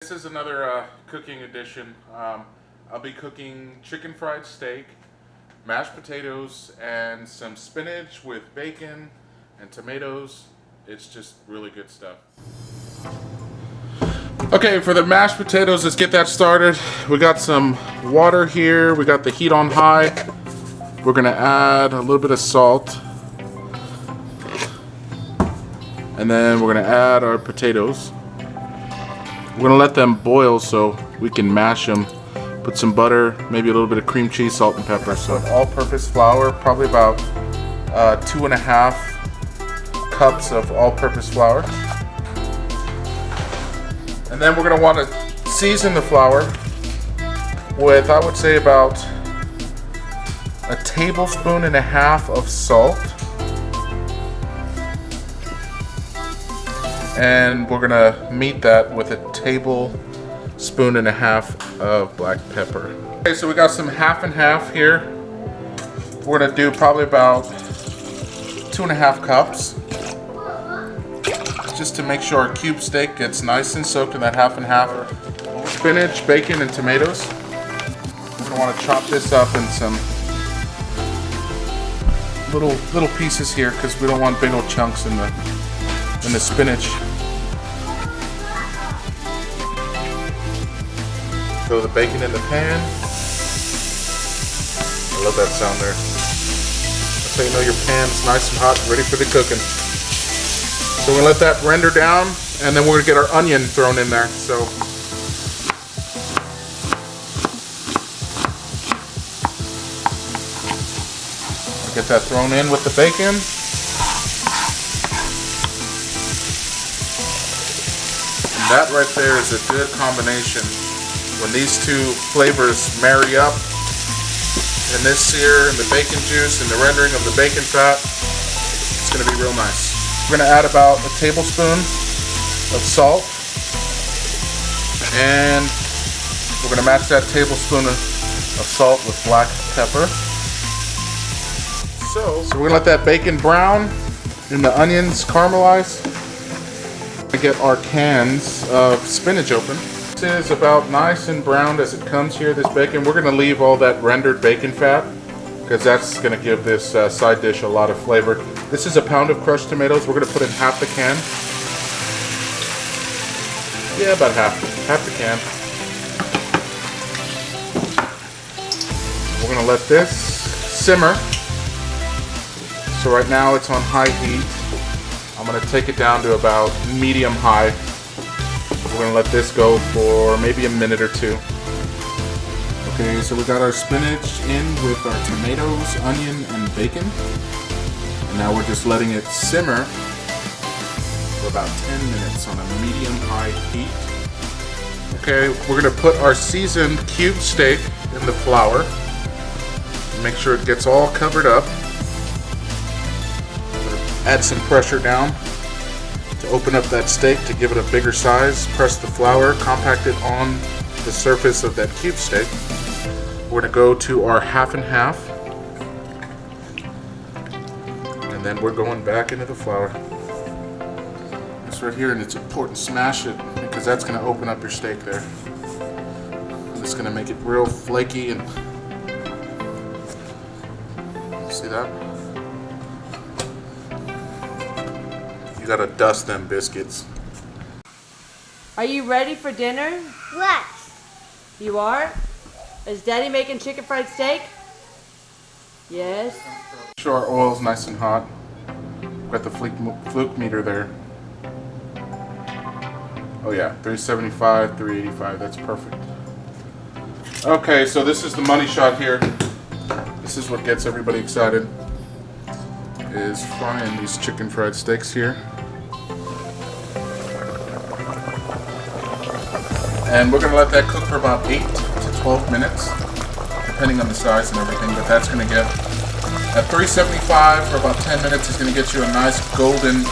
This is another cooking edition. I'll be cooking chicken fried steak, mashed potatoes, and some spinach with bacon and tomatoes. It's just really good stuff. Okay, for the mashed potatoes, let's get that started. We got some water here. We got the heat on high. We're gonna add a little bit of salt. And then we're gonna add our potatoes. We're gonna let them boil so we can mash them. Put some butter, maybe a little bit of cream cheese, salt, and pepper. So all-purpose flour, probably about 2.5 cups of all-purpose flour. And then we're gonna want to season the flour with, I would say, about 1.5 tablespoons of salt. And we're gonna meet that with 1.5 tablespoons of black pepper. Okay, so we got some half and half here. We're gonna do probably about 2.5 cups. Just to make sure our cube steak gets nice and soaked in that half and half. Spinach, bacon, and tomatoes. We're gonna wanna chop this up in some little pieces here because we don't want big old chunks in the spinach. Throw the bacon in the pan. I love that sound there. That's how you know your pan's nice and hot and ready for the cooking. So we're gonna let that render down, and then we're gonna get our onion thrown in there. So get that thrown in with the bacon. And that right there is a good combination. When these two flavors marry up, and this sear and the bacon juice and the rendering of the bacon fat, it's gonna be real nice. We're gonna add about 1 tablespoon of salt, and we're gonna match that tablespoon of salt with black pepper. So we're gonna let that bacon brown and the onions caramelize. We get our cans of spinach open. This is about nice and browned as it comes here, this bacon. We're gonna leave all that rendered bacon fat because that's gonna give this side dish a lot of flavor. This is 1 pound of crushed tomatoes. We're gonna put in half the can. Yeah, about half the can. We're gonna let this simmer. So right now it's on high heat. I'm gonna take it down to about medium high. We're gonna let this go for maybe a minute or two. Okay, so we got our spinach in with our tomatoes, onion, and bacon. And now we're just letting it simmer for about 10 minutes on a medium-high heat. Okay, we're gonna put our seasoned cube steak in the flour. Make sure it gets all covered up. Add some pressure down to open up that steak to give it a bigger size. Press the flour, compact it on the surface of that cube steak. We're gonna go to our half and half. And then we're going back into the flour. It's right here, and it's important to smash it because that's gonna open up your steak there. And it's gonna make it real flaky and see that? You gotta dust them biscuits. Are you ready for dinner? What? You are? Is Daddy making chicken fried steak? Yes. Make sure our oil's nice and hot. Got the fluke meter there. Oh yeah, 375, 385, that's perfect. Okay, so this is the money shot here. This is what gets everybody excited, is frying these chicken fried steaks here. And we're gonna let that cook for about 8 to 12 minutes, depending on the size and everything, but that's gonna get, at 375 for about 10 minutes, is gonna get you a nice golden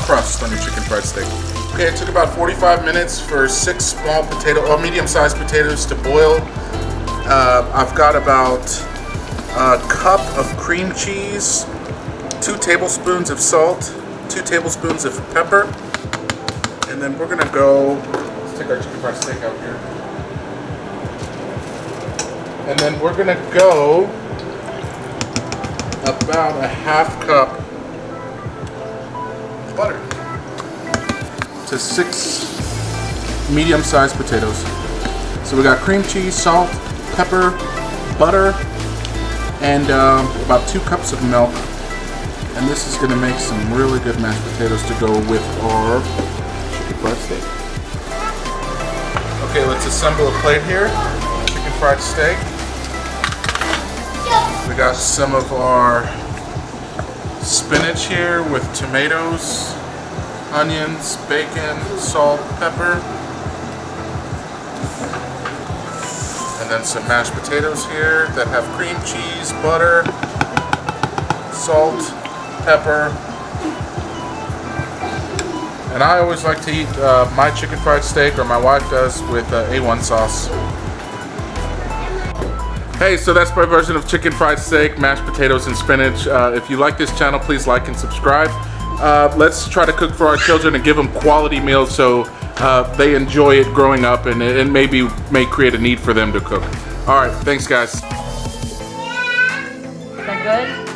crust on your chicken fried steak. Okay, it took about 45 minutes for 6 small medium-sized potatoes to boil. I've got about a cup of cream cheese, 2 tablespoons of salt, 2 tablespoons of pepper, and then we're gonna go Let's take our chicken fried steak out here. And then we're gonna go about a half cup butter to 6 medium-sized potatoes. So we got cream cheese, salt, pepper, butter, and about 2 cups of milk. And this is gonna make some really good mashed potatoes to go with our chicken fried steak. Okay, let's assemble a plate here. Chicken fried steak. We got some of our spinach here with tomatoes, onions, bacon, salt, pepper. And then some mashed potatoes here that have cream cheese, butter, salt, pepper. And I always like to eat my chicken fried steak, or my wife does, with A1 sauce. Hey, so that's my version of chicken fried steak, mashed potatoes, and spinach. If you like this channel, please like and subscribe. Let's try to cook for our children and give them quality meals so they enjoy it growing up, and it maybe may create a need for them to cook. All right, thanks guys. Is that good?